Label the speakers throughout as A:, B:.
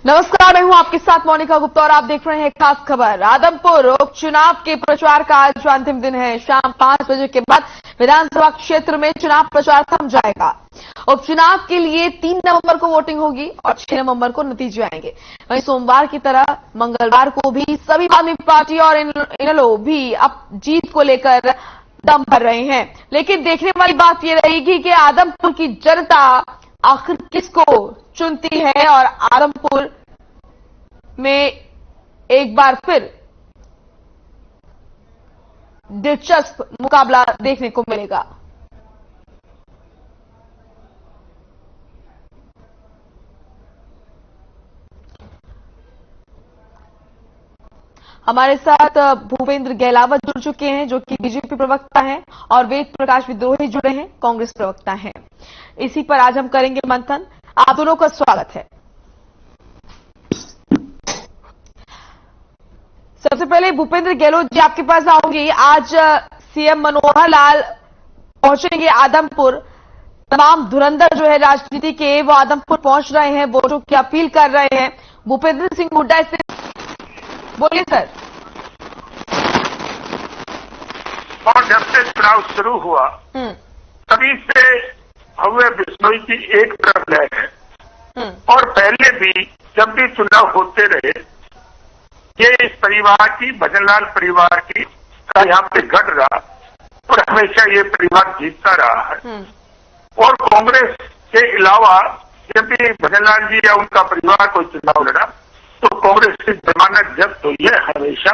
A: नमस्कार, मैं हूं आपके साथ मोनिका गुप्ता और आप देख रहे हैं खास खबर। आदमपुर उपचुनाव के प्रचार का आज अंतिम दिन है। शाम 5 बजे के बाद विधानसभा क्षेत्र में चुनाव प्रचार थम जाएगा। उपचुनाव के लिए 3 नवंबर को वोटिंग होगी और 6 नवंबर को नतीजे आएंगे। वहीं सोमवार की तरह मंगलवार को भी सभी आदमी पार्टी और इनेलो भी अब जीत को लेकर दम भर रहे हैं। लेकिन देखने वाली बात यह रहेगी कि आदमपुर की जनता आखिर किसको चुनती है और आदमपुर में एक बार फिर दिलचस्प मुकाबला देखने को मिलेगा। हमारे साथ भूपेंद्र गहलावत जुड़ चुके हैं, जो कि बीजेपी प्रवक्ता हैं, और वेद प्रकाश विद्रोही जुड़े हैं, कांग्रेस प्रवक्ता हैं। इसी पर आज हम करेंगे मंथन। आप दोनों का स्वागत है। सबसे पहले भूपेंद्र गहलोत जी, आपके पास आऊंगी। आज सीएम मनोहर लाल पहुंचेंगे आदमपुर। तमाम धुरंधर जो है राजनीति के, वो आदमपुर पहुंच रहे हैं, वोटों की अपील कर रहे हैं। भूपेंद्र सिंह हुड्डा से बोलिए सर।
B: और जब से चुनाव शुरू हुआ तभी से भव्य बिश्नोई की एक तरफ लहर है और पहले भी जब भी चुनाव होते रहे ये इस परिवार की, भजनलाल परिवार की का यहाँ पे गढ़ रहा और हमेशा ये परिवार जीतता रहा है। और कांग्रेस के अलावा जब भी भजनलाल जी या उनका परिवार कोई चुनाव लड़ा तो कांग्रेस की जमानत जब्त हुई है हमेशा।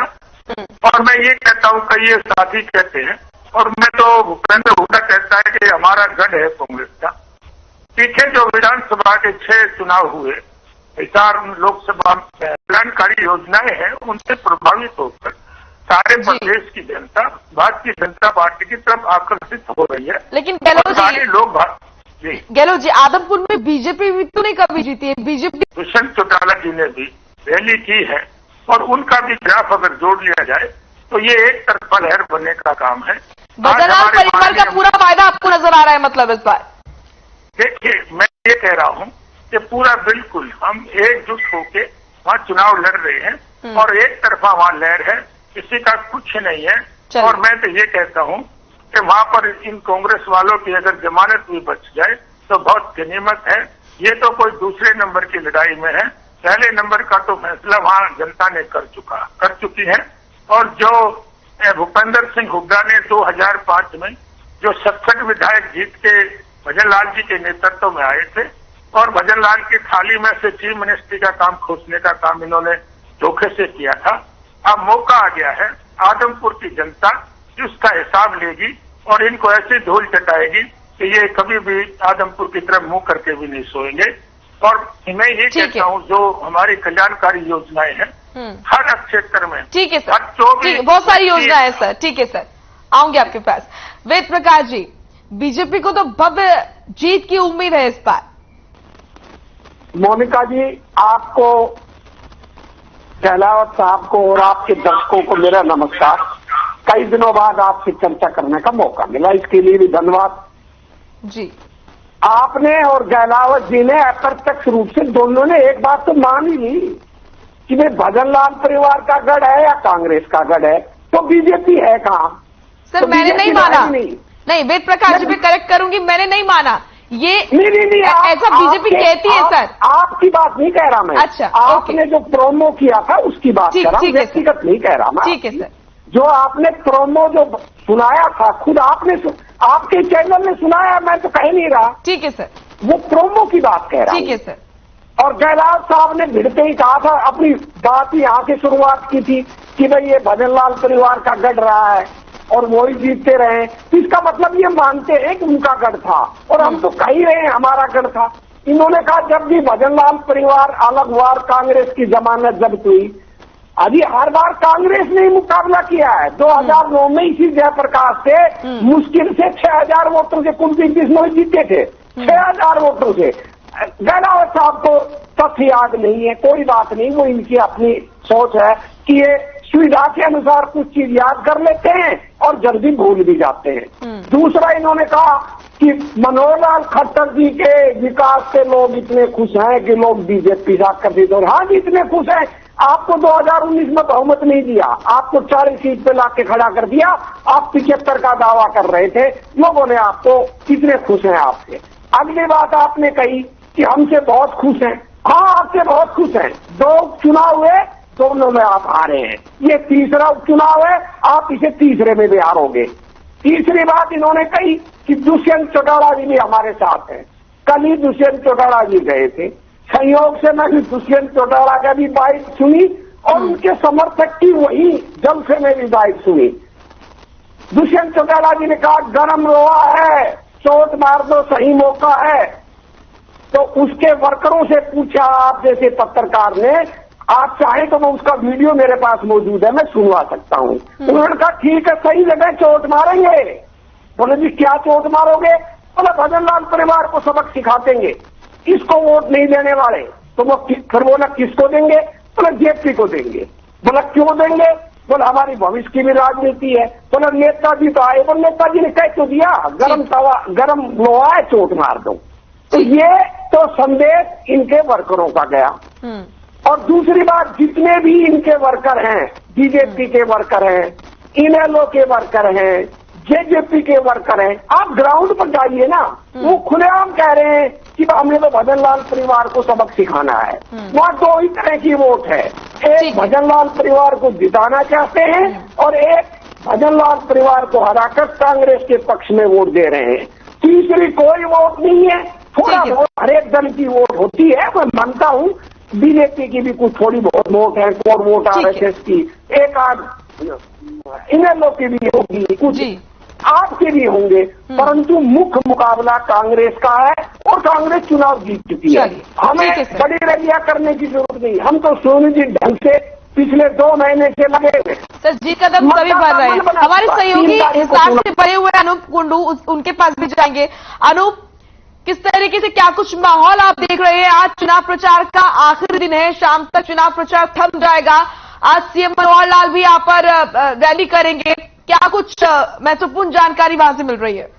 B: और मैं ये कहता हूँ कि ये साथी कहते हैं और मैं तो भूपेंद्र हुड्डा कहता है कि हमारा गढ़ है कांग्रेस का। पीछे जो विधानसभा के 6 चुनाव हुए, 4 लोकसभा कल्याणकारी योजनाएं हैं, उनसे प्रभावित होकर सारे प्रदेश की जनता भारतीय जनता पार्टी की तरफ आकर्षित हो रही है।
A: लेकिन गहलोत जी, आदमपुर में बीजेपी भी तो नहीं कभी जीती है। बीजेपी
B: दुष्यंत चौटाला जी ने भी रैली की है और उनका भी ग्राफ अगर जोड़ लिया जाए तो ये एक तरफा लहर बनने का काम है।
A: भजनलाल परिवार का पूरा फायदा आपको नजर आ रहा है मतलब इस बार?
B: देखिए, मैं ये कह रहा हूँ कि पूरा बिल्कुल हम एकजुट होके वहाँ चुनाव लड़ रहे हैं और एक तरफा वहाँ लहर है, किसी का कुछ नहीं है। और मैं तो ये कहता हूँ कि वहाँ पर इन कांग्रेस वालों की अगर जमानत भी बच जाए तो बहुत गनीमत है। ये तो कोई दूसरे नंबर की लड़ाई में है, पहले नंबर का तो फैसला वहाँ जनता ने कर चुकी है। और जो भूपेंद्र सिंह हुड्डा ने 2005 में जो 67 विधायक जीत के भजनलाल जी के नेतृत्व में आए थे और भजनलाल की थाली में से चीफ मिनिस्ट्री का काम खोसने का काम इन्होंने धोखे से किया था। अब मौका आ गया है, आदमपुर की जनता उसका हिसाब लेगी और इनको ऐसी धूल चटाएगी कि ये कभी भी आदमपुर की तरफ मुंह करके भी नहीं सोएंगे। और मैं ये कहता हूँ जो हमारी कल्याणकारी योजनाएं हैं हर क्षेत्र में,
A: ठीक है सर, बहुत सारी योजनाएं हैं सर। ठीक है सर, आऊंगे आपके पास। वेद प्रकाश जी, बीजेपी को तो भव्य जीत की उम्मीद है इस बार।
C: मोनिका जी, आपको, गहलावत साहब को और आपके दर्शकों को मेरा नमस्कार। कई दिनों बाद आपसे चर्चा करने का मौका मिला, इसके लिए भी धन्यवाद
A: जी।
C: आपने और गहलावत जी ने अप्रत्यक्ष रूप से दोनों ने एक बात तो मान ही ली कि वे भजनलाल परिवार का गढ़ है या कांग्रेस का गढ़ है, तो बीजेपी है कहाँ?
A: सर
C: तो
A: मैंने नहीं माना। नहीं, वेद प्रकाश जी पे करेक्ट करूंगी, मैंने नहीं माना ये।
C: नहीं,
A: ऐसा बीजेपी कहती है सर।
C: आपकी बात नहीं कह रहा मैं।
A: अच्छा,
C: आपने जो प्रोमो किया था उसकी बात कर रहा हूँ, व्यक्तिगत नहीं कह रहा मैं।
A: ठीक है सर।
C: जो आपने प्रोमो जो सुनाया था, खुद आपने आपके चैनल ने सुनाया, मैं तो कह नहीं रहा।
A: ठीक है सर,
C: वो प्रोमो की बात कह रहा हूं।
A: ठीक है सर।
C: और गहलावत साहब ने भिड़ते ही कहा था, अपनी बात यहाँ से शुरुआत की थी कि भाई ये भजनलाल परिवार का गढ़ रहा है और वो ही जीतते रहे। तो इसका मतलब ये मानते हैं कि उनका गढ़ था और हम तो कह ही रहे हैं हमारा गढ़ था। इन्होंने कहा जब भी भजनलाल परिवार अलग हुआ, कांग्रेस की जमानत जब्त हुई। अभी हर बार कांग्रेस ने मुकाबला किया है। 2009 में इसी जयप्रकाश से मुश्किल से 6000 वोटों से कुलदीप बिश्नोई जीते थे, 6000 वोटों से। गहलावत साहब को तथ्य याद नहीं है, कोई बात नहीं, वो इनकी अपनी सोच है कि ये सुविधा के अनुसार कुछ चीज याद कर लेते हैं और जल्दी भूल भी जाते हैं। दूसरा इन्होंने कहा कि मनोहर लाल खट्टर जी के विकास से लोग इतने खुश हैं कि लोग बीजेपी से आकर्षित हो रहे हैं। हाँ जी, इतने खुश हैं। आपको 2019 में बहुमत नहीं दिया, आपको 40 सीट पे लाके खड़ा कर दिया, आप 75 का दावा कर रहे थे, लोगों ने आपको कितने खुश हैं आपसे। अगली बात आपने कही कि हमसे बहुत खुश हैं। हाँ, आपसे बहुत खुश हैं। 2 चुनाव हुए, दोनों में आप हारे हैं। ये तीसरा उपचुनाव है, आप इसे तीसरे में भी हारोगे। तीसरी बात इन्होंने कही कि दुष्यंत चौटाला जी भी हमारे साथ हैं। कल ही दुष्यंत चौटाला जी गए थे, संयोग से मैं भी दुष्यंत चौटाला का भी बाइट सुनी और उनके समर्थक की वही जल से मैं भी बाइट सुनी। दुष्यंत चौटाला जी ने कहा गरम लोहा है, चोट मार दो, सही मौका है। तो उसके वर्करों से पूछा आप जैसे पत्रकार ने, आप चाहे तो मैं उसका वीडियो मेरे पास मौजूद है, मैं सुनवा सकता हूं। उन्होंने कहा ठीक है, सही जगह चोट मारेंगे। बोले जी क्या चोट मारोगे? बोला भजन लाल परिवार को सबक सिखा देंगे, इसको वोट नहीं देने वाले। तो वो फिर बोला किसको देंगे? बोला जेपी को देंगे। बोला क्यों देंगे? बोला हमारी भविष्य की भी राजनीति है। बोला नेताजी तो आए, बोले नेताजी ने कह तो दिया गरम तवा, गरम लोहा है, चोट मार दो। तो ये तो संदेश इनके वर्करों का गया। और दूसरी बात, जितने भी इनके वर्कर हैं, बीजेपी के वर्कर हैं, इनेलो के वर्कर हैं, जेजेपी के वर्कर हैं, आप ग्राउंड पर जाइए ना, वो खुलेआम कह रहे हैं कि हमने तो भजन लाल परिवार को सबक सिखाना है। वहाँ 2 ही तरह की वोट है, एक भजन लाल परिवार को जिताना चाहते हैं और एक भजन लाल परिवार को हराकर कांग्रेस के पक्ष में वोट दे रहे हैं। तीसरी कोई वोट नहीं है। थोड़ा बहुत हरेक दल की वोट होती है, मैं मानता हूँ बीजेपी की भी कुछ थोड़ी बहुत वोट है, कोर वोट आरएसएस की, एक आध इनेलो की भी होगी, कुछ आपके भी होंगे, परंतु मुख्य मुकाबला कांग्रेस का है और कांग्रेस चुनाव जीत चुकी है। हमें बड़ी रैलियां करने की जरूरत नहीं। हम तो सुनिश्चित ढंग से पिछले 2 महीने से लगे हुए।
A: सर जी कदम सभी बढ़ रहे हैं। हमारे सहयोगी हिसार से पड़े हुए अनूप कुंडू, उनके पास भी जाएंगे। अनूप, किस तरीके से क्या कुछ माहौल आप देख रहे हैं? आज चुनाव प्रचार का आखिरी दिन है, शाम तक चुनाव प्रचार थम जाएगा। आज सीएम मनोहर लाल भी यहाँ पर रैली करेंगे, क्या कुछ महत्वपूर्ण जानकारी वहां से मिल रही है?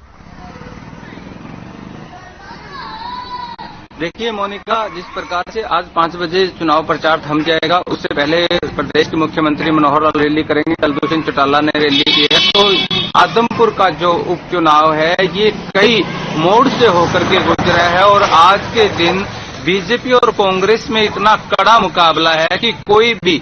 D: देखिए मोनिका, जिस प्रकार से आज 5 बजे चुनाव प्रचार थम जाएगा, उससे पहले प्रदेश के मुख्यमंत्री मनोहर लाल रैली करेंगे। कल दुष्यंत चौटाला ने रैली की है। तो आदमपुर का जो उपचुनाव है ये कई मोड़ से होकर के गुजरा है और आज के दिन बीजेपी और कांग्रेस में इतना कड़ा मुकाबला है कि कोई भी,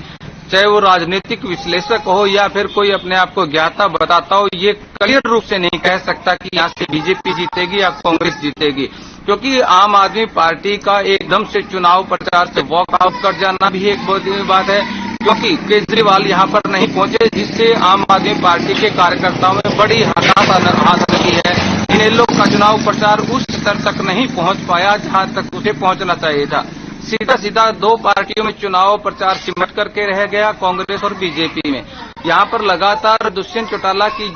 D: चाहे वो राजनीतिक विश्लेषक हो या फिर कोई अपने आप को ज्ञाता बताता हो, ये क्लियर रूप से नहीं कह सकता कि यहाँ से बीजेपी जीतेगी या कांग्रेस जीतेगी। क्योंकि आम आदमी पार्टी का एकदम से चुनाव प्रचार से वॉकआउट कर जाना भी एक बहुत बड़ी बात है, क्योंकि केजरीवाल यहाँ पर नहीं पहुंचे, जिससे आम आदमी पार्टी के कार्यकर्ताओं में बड़ी हताशा हाथ लगी है। इनेलो का चुनाव प्रचार उस स्तर तक नहीं पहुंच पाया जहां तक उसे पहुंचना चाहिए था। सीधा सीधा 2 पार्टियों में चुनाव प्रचार सिमट करके रह गया, कांग्रेस और बीजेपी में। यहाँ पर लगातार दुष्यंत चौटाला की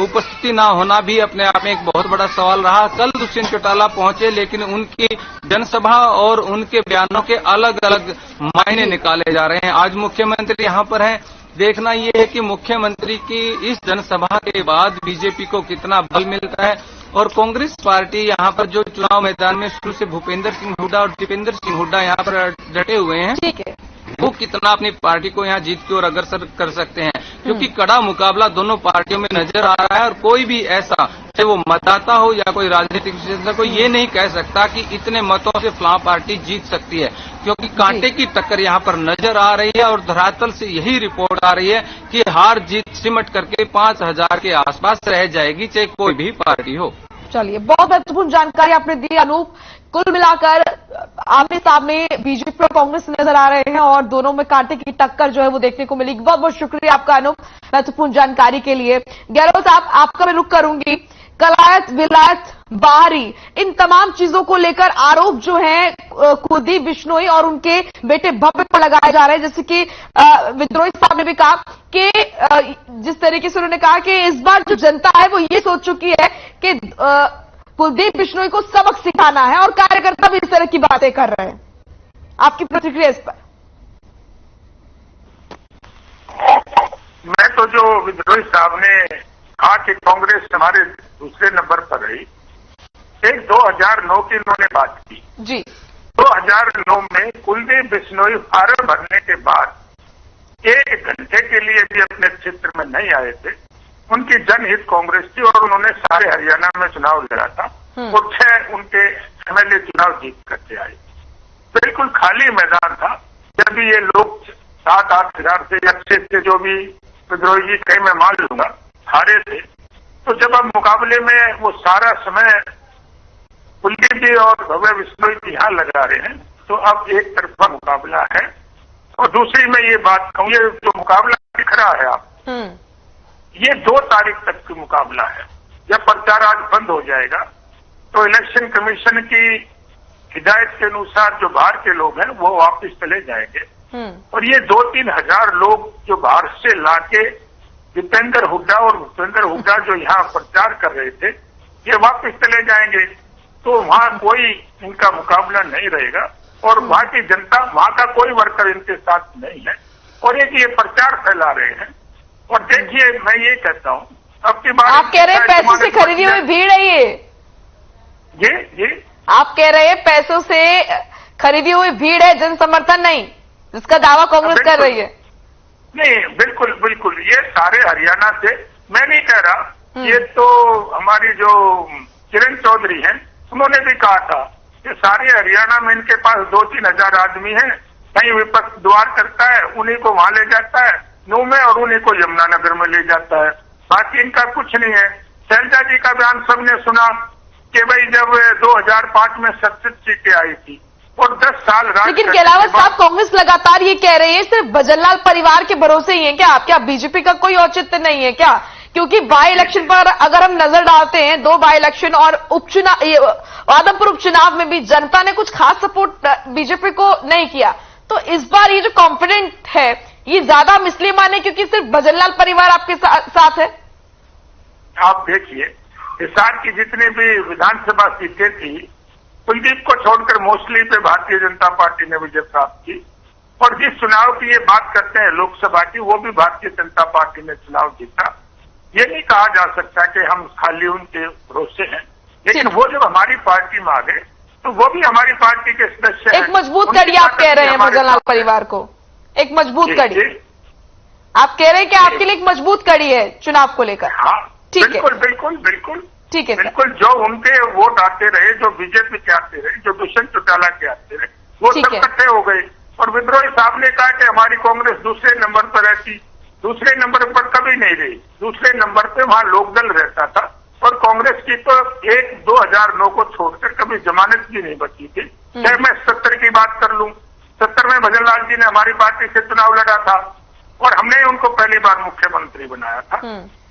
D: उपस्थिति ना होना भी अपने आप में एक बहुत बड़ा सवाल रहा। कल दुष्यंत चौटाला पहुंचे, लेकिन उनकी जनसभा और उनके बयानों के अलग अलग मायने निकाले जा रहे हैं। आज मुख्यमंत्री यहाँ पर हैं, देखना ये है कि मुख्यमंत्री की इस जनसभा के बाद बीजेपी को कितना बल मिलता है और कांग्रेस पार्टी यहाँ पर जो चुनाव मैदान में शुरू से भूपेंद्र सिंह हुड्डा और दीपेंद्र सिंह हुड्डा यहाँ पर डटे हुए हैं, ठीक है, वो कितना अपनी पार्टी को यहाँ जीत की ओर अग्रसर कर सकते हैं। क्योंकि कड़ा मुकाबला दोनों पार्टियों में नजर आ रहा है और कोई भी ऐसा, चाहे वो मतदाता हो या कोई राजनीतिक विशेषज्ञ को, ये नहीं कह सकता कि इतने मतों से फलां पार्टी जीत सकती है, क्योंकि कांटे की टक्कर यहाँ पर नजर आ रही है और धरातल से यही रिपोर्ट आ रही है कि हार जीत सिमट करके 5000 के आसपास रह जाएगी, चाहे कोई भी पार्टी हो।
A: चलिए, बहुत महत्वपूर्ण जानकारी आपने दी अनूप। कुल मिलाकर आमने सामने बीजेपी और कांग्रेस नजर आ रहे हैं और दोनों में कांटे की टक्कर जो है वो देखने को मिलेगी। बहुत बहुत शुक्रिया आपका अनूप, महत्वपूर्ण जानकारी के लिए। गहलोत साहब, आपका मैं रुख करूंगी। कलायत, विलायत, बाहरी, इन तमाम चीजों को लेकर आरोप जो है कुलदीप बिश्नोई और उनके बेटे भव्य पर लगाए जा रहे हैं। जैसे कि विद्रोही साहब ने भी कहा कि जिस तरीके से उन्होंने कहा कि इस बार जो जनता है वो ये सोच चुकी है कि कुलदीप बिश्नोई को सबक सिखाना है और कार्यकर्ता भी इस तरह की बातें कर रहे हैं। आपकी प्रतिक्रिया इस पर?
B: मैं तो जो विद्रोही साहब ने कहा कि कांग्रेस हमारे दूसरे नंबर पर रही, एक 2009 की उन्होंने बात की
A: जी।
B: 2009 में कुलदीप बिश्नोई फार्म भरने के बाद 1 घंटे के लिए भी अपने क्षेत्र में नहीं आए थे। उनकी जनहित कांग्रेस थी और उन्होंने सारे हरियाणा में चुनाव लड़ा था और 6 उनके एमएलए चुनाव जीत करके आए। बिल्कुल खाली मैदान था। जब भी ये लोग 7-8 हजार से अच्छे से जो भी विद्रोही जी कहीं मैं मान लूंगा हारे थे, तो जब अब मुकाबले में वो सारा समय कुलदीप जी और भव्य बिश्नोई जी यहां लगा रहे हैं, तो अब एक तरफा मुकाबला है। और दूसरी मैं ये बात कहूँ, ये जो मुकाबला दिख रहा है आप, ये 2 तारीख तक की मुकाबला है। जब प्रचार आज बंद हो जाएगा तो इलेक्शन कमीशन की हिदायत के अनुसार जो बाहर के लोग हैं वो वापस चले जाएंगे और ये 2-3 हजार लोग जो बाहर से लाके दीपेंद्र हुड्डा और भूपेंद्र हुड्डा जो यहाँ प्रचार कर रहे थे, ये वापस चले जाएंगे। तो वहां कोई इनका मुकाबला नहीं रहेगा और वहां की जनता, वहां का कोई वर्कर इनके साथ नहीं है और एक ये प्रचार फैला रहे हैं। और देखिए, मैं ये कहता हूँ, अब की बात
A: आप कह रहे हैं पैसों से खरीदी हुई भीड़ है ये?
B: जी
A: आप कह रहे हैं पैसों से खरीदी हुई भीड़ है, जन समर्थन नहीं, जिसका दावा कांग्रेस कर रही है?
B: नहीं, बिल्कुल बिल्कुल, ये सारे हरियाणा से, मैं नहीं कह रहा, ये तो हमारी जो किरण चौधरी हैं उन्होंने भी कहा था कि सारे हरियाणा में इनके पास 2-3 हजार आदमी हैं, कहीं विपक्ष द्वार करता है उन्हीं को वहां ले जाता है नू में और उन्हीं को यमुनानगर में ले जाता है, बाकी इनका कुछ नहीं है। शैलजा जी का बयान सबने सुना कि भाई जब 2005 में 37 सीटें आई थी और 10 साल राज,
A: लेकिन गेलावत साहब, कांग्रेस लगातार ये कह रही है सिर्फ भजनलाल परिवार के भरोसे ही है क्या बीजेपी का कोई औचित्य नहीं है क्या? क्योंकि बाई इलेक्शन पर अगर हम नजर डालते हैं, 2 बाई इलेक्शन और उपचुनाव, आदमपुर उपचुनाव में भी जनता ने कुछ खास सपोर्ट बीजेपी को नहीं किया, तो इस बार ये जो कॉन्फिडेंट है ये ज्यादा इसलिए माने क्योंकि सिर्फ भजनलाल परिवार आपके साथ है?
B: आप देखिए, हिसार की जितनी भी विधानसभा सीटें थी, कुलदीप को छोड़कर मोस्टली पे भारतीय जनता पार्टी ने विजय प्राप्त की और जिस चुनाव की ये बात करते हैं लोकसभा की, वो भी भारतीय जनता पार्टी ने चुनाव जीता। ये नहीं कहा जा सकता कि हम खाली उनके भरोसे हैं, लेकिन वो जब हमारी पार्टी में आ गए तो वो भी हमारी पार्टी के सदस्य हैं।
A: एक मजबूत कड़ी आप कह रहे हैं भजनलाल परिवार को, एक मजबूत कड़ी आप कह रहे हैं कि आपके लिए एक मजबूत कड़ी है चुनाव को लेकर?
B: हाँ,
A: ठीक है,
B: बिल्कुल बिल्कुल बिल्कुल
A: ठीक है,
B: बिल्कुल। जो उनके वोट आते रहे, जो बीजेपी के आते रहे, जो दुष्यंत चौटाला के आते रहे, वो सब इकट्ठे हो गए और विद्रोही साहब ने कहा कि हमारी कांग्रेस दूसरे नंबर पर रहती, दूसरे नंबर पर कभी नहीं रही। दूसरे नंबर पे वहां लोकदल रहता था और कांग्रेस की तो 2009 को छोड़कर कभी जमानत भी नहीं बची थी। चाहे मैं 70 की बात कर लूं, 70 में भजनलाल जी ने हमारी पार्टी से चुनाव लड़ा था और हमने उनको पहली बार मुख्यमंत्री बनाया था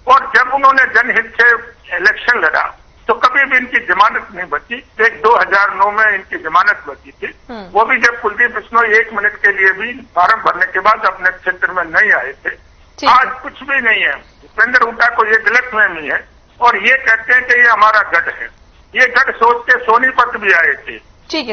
B: और जब उन्होंने जनहित से इलेक्शन लड़ा तो कभी भी इनकी जमानत नहीं बची। एक 2009 में इनकी जमानत बची थी, वो भी जब कुलदीप बिश्नोई 1 मिनट के लिए भी फार्म भरने के बाद अपने क्षेत्र में नहीं आए थे। आज कुछ भी नहीं है। भूपेंद्र हुड्डा को ये गलतफहमी है और ये कहते हैं कि ये हमारा गढ़ है। ये गढ़ सोच के सोनीपत भी आए थे।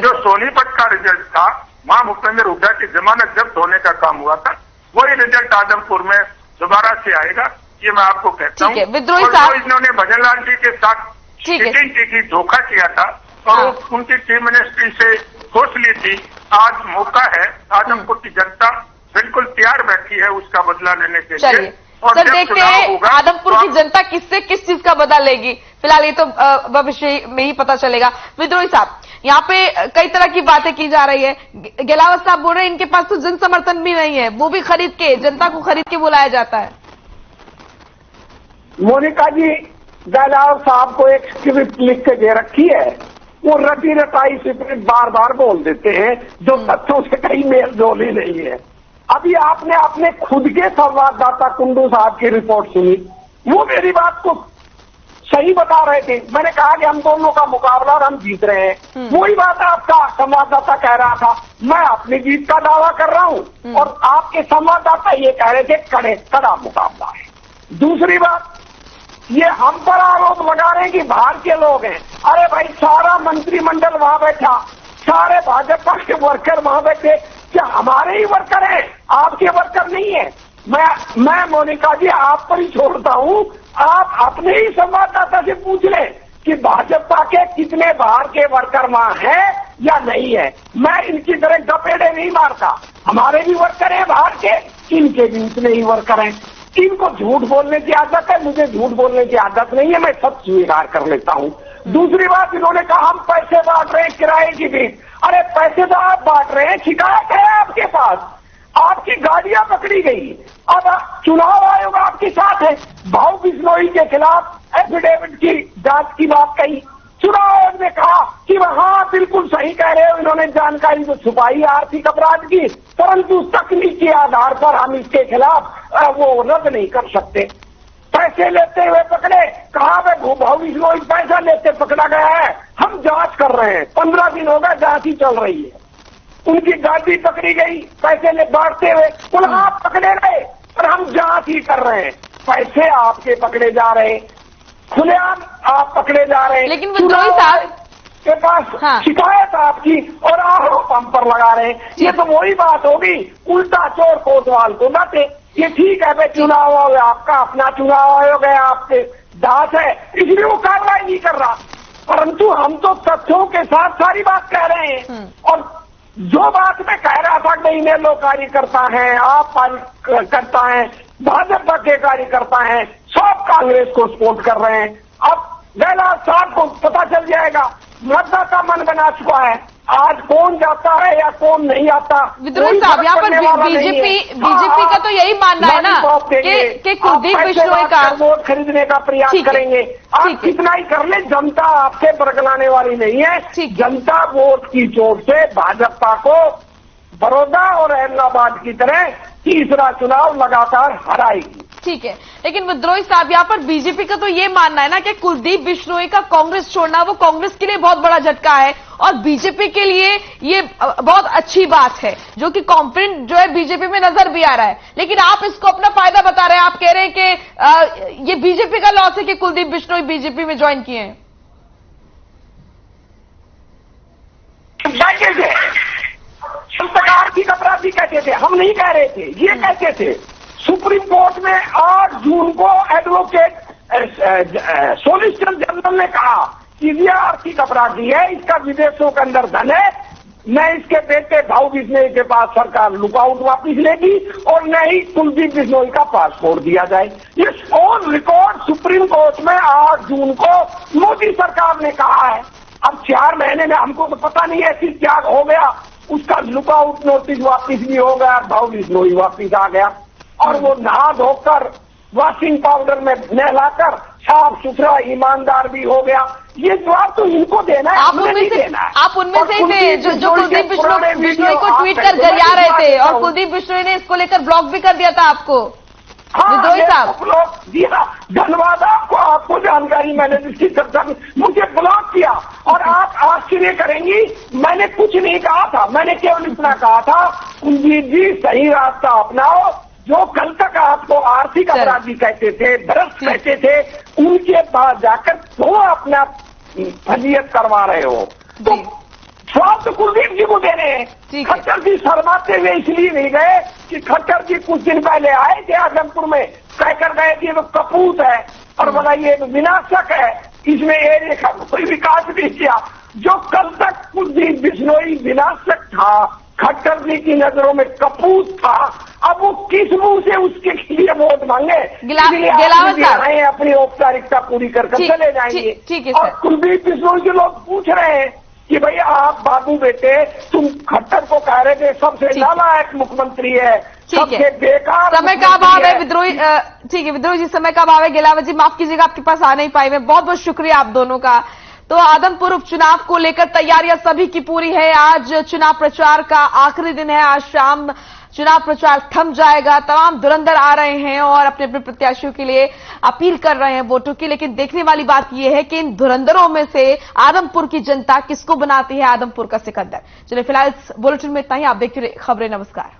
B: जो सोनीपत का रिजल्ट था, वहां भूपेंद्र हुड्डा की जमानत जब्त होने का काम हुआ था, वही रिजल्ट आदमपुर में दोबारा से आएगा, ये मैं आपको कहता हूँ। और इन्होंने भजनलाल जी के साथ चीटिंग की, धोखा किया था और उनकी चीफ मिनिस्ट्री से घोष ली थी। आज मौका है, आदमपुर की जनता बिल्कुल तैयार बैठी है उसका बदला लेने के लिए।
A: और सर देखते हैं आदमपुर की जनता किससे किस चीज का बदला लेगी, फिलहाल ये तो भविष्य में ही पता चलेगा। विद्रोही साहब, यहाँ पे कई तरह की बातें की जा रही है। गेलावत साहब बोल रहे हैं इनके पास तो जन समर्थन भी नहीं है, वो भी खरीद के, जनता को खरीद के बुलाया जाता है।
C: मोनिका जी, गेलावत साहब को एक स्क्रिप्ट लिख के दे रखी है, वो रटी रटाई स्क्रिप्ट बार बार बोल देते हैं जो तथ्यों से कहीं मेल जोल ही नहीं है। अभी आपने अपने खुद के संवाददाता कुंडू साहब की रिपोर्ट सुनी, वो मेरी बात को सही बता रहे थे। मैंने कहा कि हम दोनों का मुकाबला और हम जीत रहे हैं। वही बात आपका संवाददाता कह रहा था, मैं अपनी जीत का दावा कर रहा हूं और आपके संवाददाता ये कह रहे थे कड़ा मुकाबला है। दूसरी बात, ये हम पर आरोप लगा रहे हैं कि बाहर के लोग हैं। अरे भाई, सारा मंत्रिमंडल वहां बैठा, सारे भाजपा के वर्कर वहां बैठे, क्या हमारे ही वर्कर हैं, आपके वर्कर नहीं है? मैं मोनिका जी आप पर ही छोड़ता हूं, आप अपने ही संवाददाता से पूछ लें कि भाजपा के कितने बाहर के वर्कर वहां हैं या नहीं है। मैं इनकी तरह गपेड़े नहीं मारता, हमारे भी वर्कर हैं बाहर के, इनके भी उतने ही वर्कर हैं। इनको झूठ बोलने की आदत है, मुझे झूठ बोलने की आदत नहीं है, मैं सब स्वीकार कर लेता हूं। दूसरी बात, इन्होंने कहा हम पैसे बांट रहे हैं किराए की भी। अरे पैसे तो आप बांट रहे हैं, शिकायत है आपके पास, आपकी गाड़ियां पकड़ी गई, अब चुनाव आयोग आपके साथ है। भाऊ बिश्नोई के खिलाफ एफिडेविट की जांच की बात कही, चुनाव आयोग ने कहा कि हाँ बिल्कुल सही कह रहे हो, इन्होंने जानकारी तो छुपाई आर्थिक अपराध की, परंतु तकनीकी आधार पर हम इसके खिलाफ वो रद्द नहीं कर सकते। पैसे लेते हुए पकड़े, कहा भाऊ बिश्नोई पैसा लेते पकड़ा गया है, हम जांच कर रहे हैं, 15 दिन होगा जांच ही चल रही है। उनकी गाड़ी पकड़ी गई पैसे ले बांटते हुए, बोला आप पकड़े गए और हम जांच ही कर रहे हैं। पैसे आपके पकड़े जा रहे हैं, खुलेआम आप पकड़े जा रहे हैं,
A: लेकिन विद्रोही साहब
C: के पास शिकायत आपकी और आरोप हम पर लगा रहे हैं। ये तो वही बात होगी, उल्टा चोर कोतवाल को लाते। ये ठीक है भाई, चुनाव आयोग आपका अपना चुनाव आयोग है, आपके दास है, इसलिए वो कार्रवाई नहीं कर रहा, परंतु हम तो तथ्यों के साथ सारी बात कह रहे हैं। और जो बात मैं कह रहा था कि इनेलो कार्यकर्ता हैं, आप करता है, भाजपा के कार्यकर्ता हैं, सब कांग्रेस को सपोर्ट कर रहे हैं। अब गहलोत साहब को पता चल जाएगा, मतदाता मन बना चुका है, आज कौन जाता है या कौन नहीं आता।
A: विद्रोही साहब, यहाँ पर बीजेपी का तो यही मानना है ना कि कुलदीप बिश्नोई का
C: वोट खरीदने का प्रयास करेंगे। आप कितना ही कर ले, जनता आपसे बरगलाने वाली नहीं है। जनता वोट की चोट से भाजपा को बड़ौदा और अहमदाबाद की तरह तीसरा चुनाव लगातार हराएगी।
A: ठीक है, लेकिन विद्रोही साहब, यहाँ पर बीजेपी का तो ये मानना है ना कि कुलदीप बिश्नोई का कांग्रेस छोड़ना वो कांग्रेस के लिए बहुत बड़ा झटका है और बीजेपी के लिए ये बहुत अच्छी बात है, जो कि कॉन्फिडेंट जो है बीजेपी में नजर भी आ रहा है। लेकिन आप इसको अपना फायदा बता रहे हैं, आप कह रहे हैं कि ये बीजेपी का लॉस है कि कुलदीप बिश्नोई बीजेपी में ज्वाइन किए हैं।
C: आर्थिक अपराधी कहते थे, हम नहीं कह रहे थे, ये कहते थे। सुप्रीम कोर्ट में 8 जून को एडवोकेट सोलिसिटर जनरल ने कहा कि यह आर्थिक अपराधी है, इसका विदेशों के अंदर धन है, न इसके बेटे भाऊ बिश्नोई के पास सरकार लुकआउट वापिस लेगी और न ही कुलदीप बिश्नोई का पासपोर्ट दिया जाए। ये ऑन रिकॉर्ड सुप्रीम कोर्ट में 8 जून को मोदी सरकार ने कहा है। अब 4 महीने में हमको तो पता नहीं है कि क्या हो गया, उसका लुकआउट नोटिस वापिस भी हो गया, भाऊ बिश्नोई वापिस आ गया और वो नहा धोकर वॉशिंग पाउडर में नहलाकर साफ सुथरा ईमानदार भी हो गया। ये जवाब तो इनको देना है, हमें नहीं देना है।
A: आप उनमें से थे जो कुलदीप बिश्नोई को ट्वीट कर गरिया रहे थे और कुलदीप बिश्नोई ने इसको लेकर ब्लॉक भी कर दिया था आपको। विद्रोही साहब,
C: ब्लॉक दिया, धन्यवाद आपको जानकारी मैंने जिसकी चर्चा की, मुझे ब्लॉक किया। और आप आश्चर्य करेंगी, मैंने कुछ नहीं कहा था, मैंने केवल इतना कहा था कुलदीप जी सही रास्ता अपनाओ। जो कल तक आपको आर्थिक अपराधी कहते थे, भ्रष्ट कहते थे, उनके पास जाकर तो अपना फजीयत करवा रहे हो, तो स्वाब तो कुलदीप जी को दे रहे हैं। खट्टर जी शर्माते हुए इसलिए नहीं गए कि खट्टर जी कुछ दिन पहले आए थे आजमपुर में, कहकर गए कि वो कपूत है और बोला ये विनाशक है, इसमें एरिया का कोई विकास नहीं किया। जो कल तक कुलदीप बिश्नोई विनाशक था, खट्टर जी की नजरों में कपूत था, अब वो किस मुंह से उसके लिए वोट मांगे। आए अपनी औपचारिकता पूरी कर चले जाएंगे। और कुलदीप बिश्नोई के लोग पूछ रहे हैं कि भैया आप बाबू बेटे तुम खट्टर को कह रहे थे सबसे नालायक मुख्यमंत्री है, सबसे बेकार
A: समय का अभाव है विद्रोही। ठीक है विद्रोही जी, समय का अभाव है। गिलावत जी माफ कीजिएगा, आपके पास आ नहीं पाई मैं, बहुत बहुत शुक्रिया आप दोनों का। तो आदमपुर उपचुनाव को लेकर तैयारियां सभी की पूरी है। आज चुनाव प्रचार का आखिरी दिन है, आज शाम चुनाव प्रचार थम जाएगा। तमाम धुरंधर आ रहे हैं और अपने अपने प्रत्याशियों के लिए अपील कर रहे हैं वोटों की। लेकिन देखने वाली बात यह है कि इन धुरंधरों में से आदमपुर की जनता किसको बनाती है आदमपुर का सिकंदर। चलिए फिलहाल इस बुलेटिन में इतना ही। आप देखते रहिए खबरें। नमस्कार।